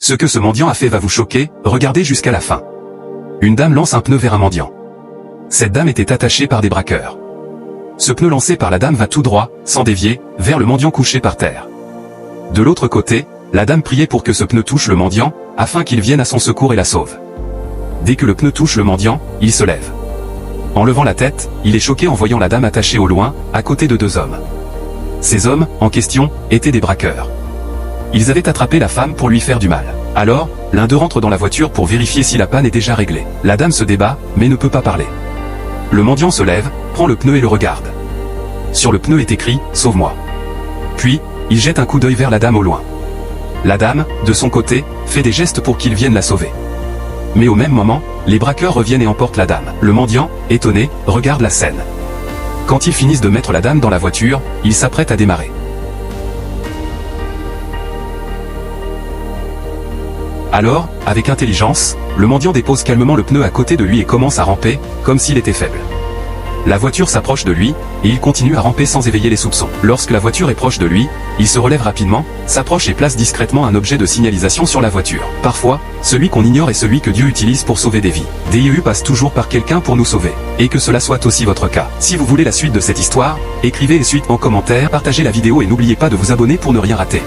Ce que ce mendiant a fait va vous choquer, regardez jusqu'à la fin. Une dame lance un pneu vers un mendiant. Cette dame était attachée par des braqueurs. Ce pneu lancé par la dame va tout droit, sans dévier, vers le mendiant couché par terre. De l'autre côté, la dame priait pour que ce pneu touche le mendiant, afin qu'il vienne à son secours et la sauve. Dès que le pneu touche le mendiant, il se lève. En levant la tête, il est choqué en voyant la dame attachée au loin, à côté de deux hommes. Ces hommes, en question, étaient des braqueurs. Ils avaient attrapé la femme pour lui faire du mal. Alors, l'un d'eux rentre dans la voiture pour vérifier si la panne est déjà réglée. La dame se débat, mais ne peut pas parler. Le mendiant se lève, prend le pneu et le regarde. Sur le pneu est écrit « Sauve-moi ». Puis, il jette un coup d'œil vers la dame au loin. La dame, de son côté, fait des gestes pour qu'il vienne la sauver. Mais au même moment, les braqueurs reviennent et emportent la dame. Le mendiant, étonné, regarde la scène. Quand ils finissent de mettre la dame dans la voiture, ils s'apprêtent à démarrer. Alors, avec intelligence, le mendiant dépose calmement le pneu à côté de lui et commence à ramper, comme s'il était faible. La voiture s'approche de lui, et il continue à ramper sans éveiller les soupçons. Lorsque la voiture est proche de lui, il se relève rapidement, s'approche et place discrètement un objet de signalisation sur la voiture. Parfois, celui qu'on ignore est celui que Dieu utilise pour sauver des vies. DIU passe toujours par quelqu'un pour nous sauver. Et que cela soit aussi votre cas. Si vous voulez la suite de cette histoire, écrivez et suite en commentaire, partagez la vidéo et n'oubliez pas de vous abonner pour ne rien rater.